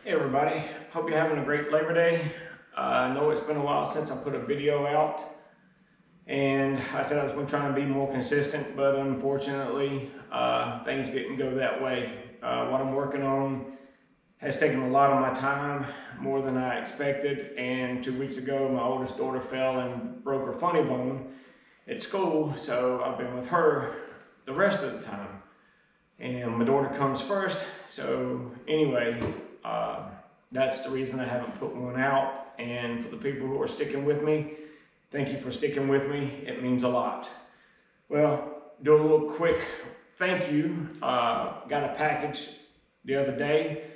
Hey everybody, hope you're having a great Labor Day. I know it's been a while since I put a video out, and I said I was going to try and be more consistent, but unfortunately things didn't go that way. What I'm working on has taken a lot of my time, more than I expected, and 2 weeks ago my oldest daughter fell and broke her funny bone at school, so I've been with her the rest of the time. And my daughter comes first, so anyway, that's the reason I haven't put one out. And for the people who are sticking with me, thank you for sticking with me. It means a lot. Well, do a little quick thank you. Got a package the other day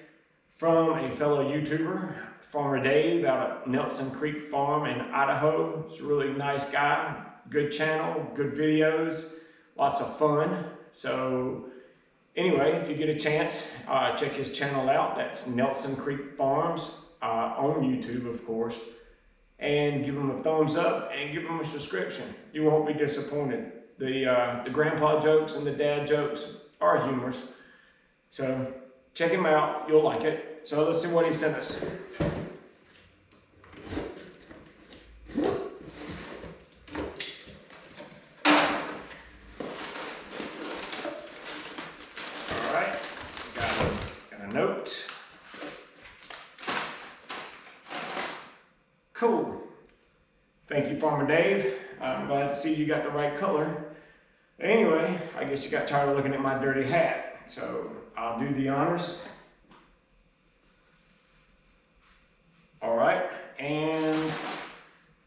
from a fellow YouTuber, Farmer Dave, out at Nelson Creek Farm in Idaho. He's a really nice guy, good channel, good videos, lots of fun. So anyway, if you get a chance, check his channel out. That's Nelson Creek Farms on YouTube, of course. And give him a thumbs up and give him a subscription. You won't be disappointed. The grandpa jokes and the dad jokes are humorous. So check him out. You'll like it. So let's see what he sent us. Note. Cool. Thank you, Farmer Dave. I'm glad to see you got the right color. Anyway, I guess you got tired of looking at my dirty hat, so I'll do the honors. All right, and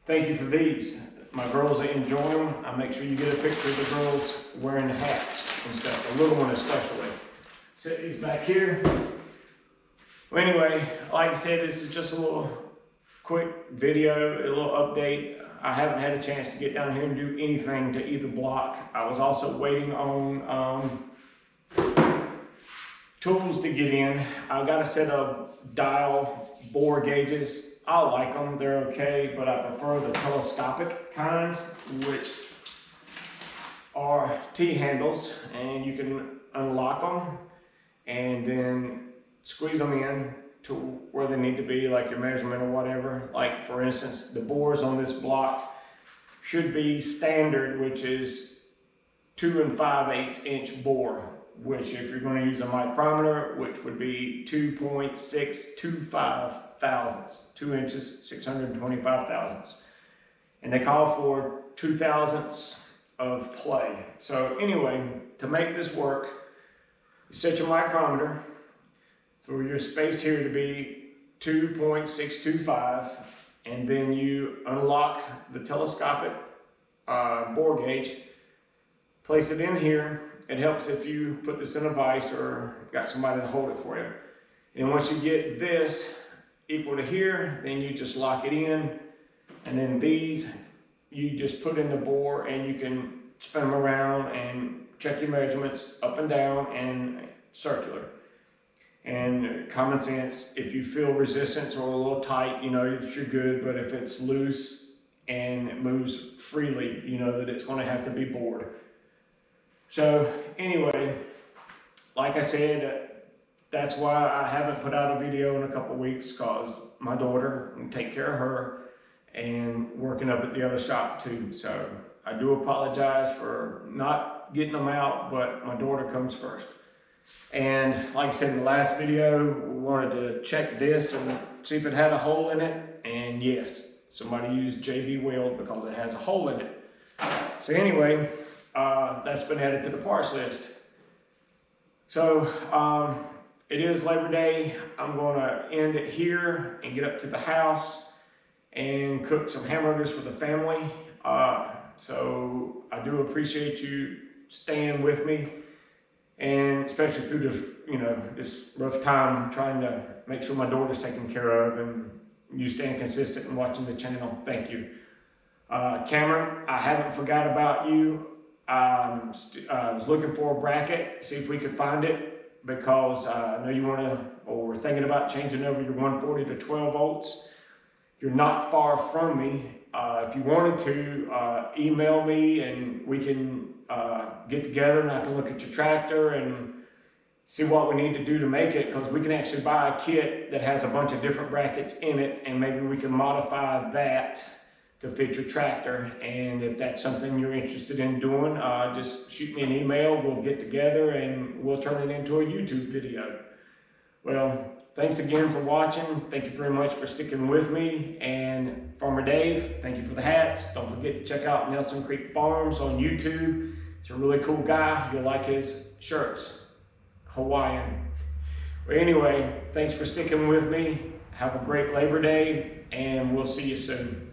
thank you for these. My girls enjoy them. I make sure you get a picture of the girls wearing the hats and stuff, the little one especially. Set these back here. Well, anyway, like I said, this is just a little quick video, a little update. I haven't had a chance to get down here and do anything to either block. I was also waiting on tools to get in. I've got a set of dial bore gauges. I like them, they're okay, but I prefer the telescopic kind, which are T-handles, and you can unlock them and then squeeze them in to where they need to be, like your measurement or whatever. Like for instance, the bores on this block should be standard, which is 2 5/8 inch bore, which if you're going to use a micrometer, which would be 2.625 thousandths, 2 inches, 625 thousandths. And they call for 2 thousandths of play. So anyway, to make this work, you set your micrometer for your space here to be 2.625, and then you unlock the telescopic bore gauge, place it in here. It helps if you put this in a vise or got somebody to hold it for you. And once you get this equal to here, then you just lock it in, and then these you just put in the bore, and you can spin them around and check your measurements up and down and circular. And common sense, if you feel resistance or a little tight, you know that you're good, but if it's loose and it moves freely, you know that it's going to have to be bored. So anyway, like I said, that's why I haven't put out a video in a couple weeks, because my daughter, and take care of her, and working up at the other shop too. So I do apologize for not getting them out, but my daughter comes first. And like I said in the last video, we wanted to check this and see if it had a hole in it. And yes, somebody used JB Weld because it has a hole in it. So anyway, that's been added to the parts list. So it is Labor Day. I'm going to end it here and get up to the house and cook some hamburgers for the family. So I do appreciate you staying with me, and especially through this, this rough time, trying to make sure my daughter's taken care of, and you staying consistent and watching the channel. Thank you. Cameron, I haven't forgot about you. I was looking for a bracket, see if we could find it, because I know you want to, or we're thinking about changing over your 140 to 12 volts. You're not far from me. If you wanted to, email me and we can get together, and I can look at your tractor and see what we need to do to make it, because we can actually buy a kit that has a bunch of different brackets in it, and maybe we can modify that to fit your tractor. And if that's something you're interested in doing, just shoot me an email. We'll get together and we'll turn it into a YouTube video. Well, thanks again for watching. Thank you very much for sticking with me. And Farmer Dave, thank you for the hats. Don't forget to check out Nelson Creek Farms on YouTube. He's a really cool guy. You'll like his shirts. Hawaiian. Well, anyway, thanks for sticking with me. Have a great Labor Day, and we'll see you soon.